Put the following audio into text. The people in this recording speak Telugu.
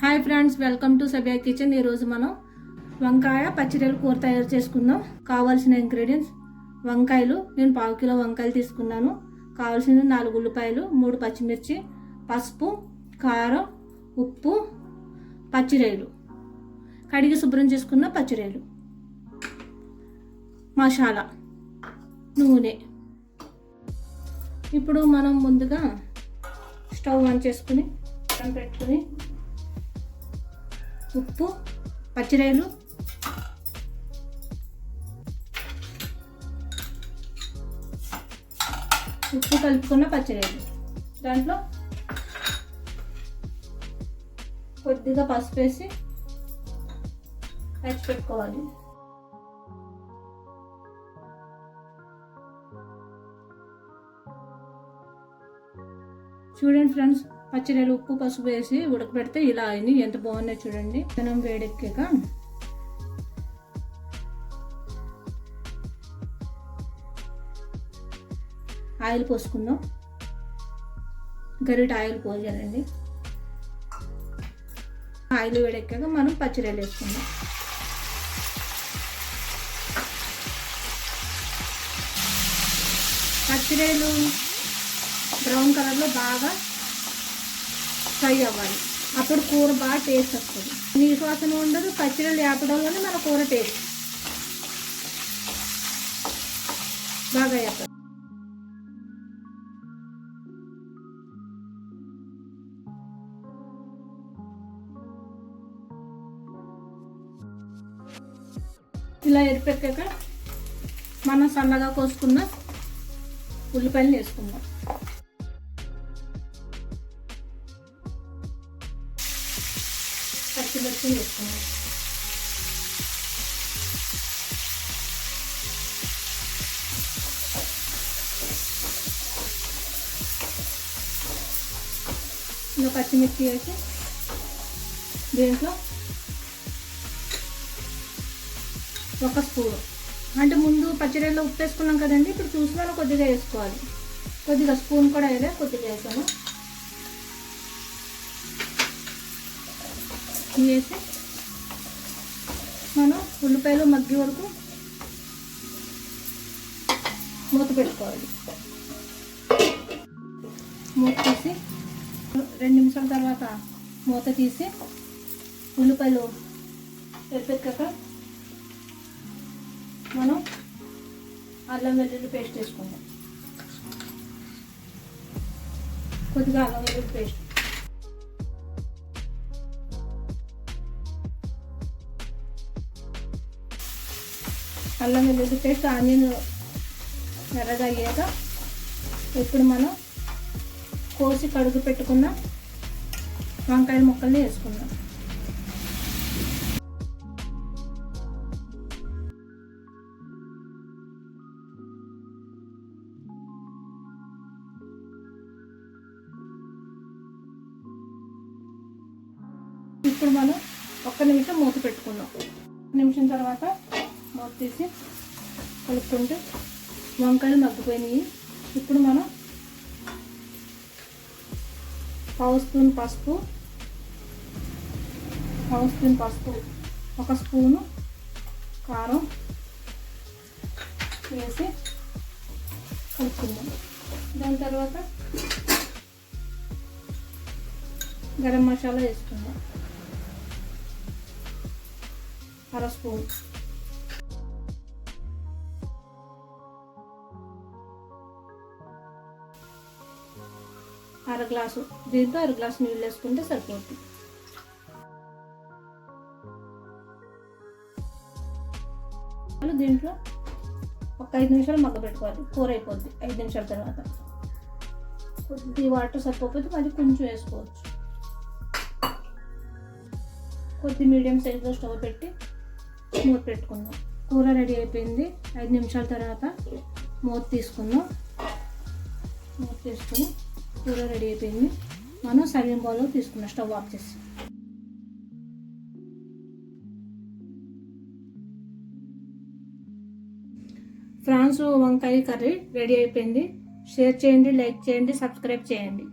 హాయ్ ఫ్రెండ్స్, వెల్కమ్ టు సభ్య కిచెన్. ఈరోజు మనం వంకాయ పచ్చిరొయ్యల కూర తయారు చేసుకుందాం. కావాల్సిన ఇంగ్రీడియంట్స్: వంకాయలు నేను 1/2 కిలో వంకాయలు తీసుకున్నాను. కావాల్సిన 4 ఉల్లిపాయలు, 3 పచ్చిమిర్చి, పసుపు, కారం, ఉప్పు, పచ్చిరొయ్యలు, కడిగి శుభ్రం చేసుకున్న పచ్చిరొయ్యలు, మసాలా, నూనె. ఇప్పుడు మనం ముందుగా స్టవ్ ఆన్ చేసుకుని పెట్టుకుని ఉప్పు, పచ్చిరొయ్యలు, ఉప్పు కలుపుకున్న పచ్చిరొయ్యలు, దాంట్లో కొద్దిగా పసుపు వేసి పచ్చి పెట్టుకోవాలి. చూడండి ఫ్రెండ్స్, పచ్చిరొయ్యలు ఉప్పు పసుపు వేసి ఉడకబెడితే ఇలా అయింది. ఎంత బాగున్నాయి చూడండి. మనం వేడెక్కాక ఆయిల్ పోసుకుందాం. గరిట ఆయిల్ పోయాలండి. ఆయిల్ వేడెక్కాక మనం పచ్చిరొయ్యలు వేసుకుందాం. పచ్చిరొయ్యలు బ్రౌన్ కలర్లో బాగా ఫ్రై అవ్వాలి. అప్పుడు కూర బాగా టేస్ట్ వస్తుంది. నీసు వాసన ఉండదు. పచ్చిరొయ్యలు వేపడంలోనే మన కూర టేస్ట్ బాగా వేస్తారు. ఇలా ఎరిపెక్కాక మనం సన్నగా కోసుకున్న ఉల్లిపాయలు వేసుకుందాం. పచ్చిమిర్చి వేసుకుందాం. ఇలా పచ్చిమిర్చి వేసి దీంట్లో 1 స్పూను, అంటే ముందు పచ్చిరొయ్యలో ఉప్పు వేసుకున్నాం కదండి, ఇప్పుడు చూసినా కొద్దిగా వేసుకోవాలి. కొద్దిగా స్పూన్ కూడా వేయలే, కొద్దిగా వేసాను. వేసి మనం ఉల్లిపాయలు మగ్గే వరకు మూత పెట్టుకోవాలి. మూత తీసి 2 నిమిషాల తర్వాత మూత తీసి ఉల్లిపాయలు ఎరిపెక్కాక మనం అల్లం వెల్లుల్లి పేస్ట్ వేసుకుందాం. కొద్దిగా అల్లం వెల్లుల్లి పేస్ట్, అల్లం వెల్లుల్లి పేస్ట్, ఆనియన్ ఎర్రగా అయ్యాక ఇప్పుడు మనం కోసి కడుగు పెట్టుకున్న వంకాయ ముక్కల్ని వేసుకుందాం. ఇప్పుడు మనం 1 నిమిషం మూత పెట్టుకుందాం. 1 నిమిషం తర్వాత మూత తీసి కలుపుకుంటే వంకాయలు మగ్గిపోయినాయి. ఇప్పుడు మనం 1 స్పూన్ పసుపు, 1 స్పూను కారం వేసి కలుపుకుందాం. దాని తర్వాత గరం మసాలా వేసుకుందాం. 1/2 స్పూన్, అర గ్లాసు, దీంతో 1 గ్లాసు నీళ్ళు వేసుకుంటే సరిపోతుంది. దీంట్లో ఒక 5 నిమిషాలు మగ్గబెట్టుకోవాలి. కూర అయిపోద్ది 5 నిమిషాల తర్వాత. కొద్ది వాటర్ సరిపోతే మరి కొంచెం వేసుకోవచ్చు. కొద్ది మీడియం సైజులో స్టవ్ పెట్టి మూత పెట్టుకుందాం. కూర రెడీ అయిపోయింది. 5 నిమిషాల తర్వాత మూత తీసుకుందాం. మూత తీసుకుని కూర రెడీ అయిపోయింది. మనం సర్వింగ్ బౌల్లో తీసుకున్నాం. స్టవ్ ఆఫ్ చేసి ఫ్రాన్స్ వంకాయ కర్రీ రెడీ అయిపోయింది. షేర్ చేయండి, లైక్ చేయండి, సబ్స్క్రైబ్ చేయండి.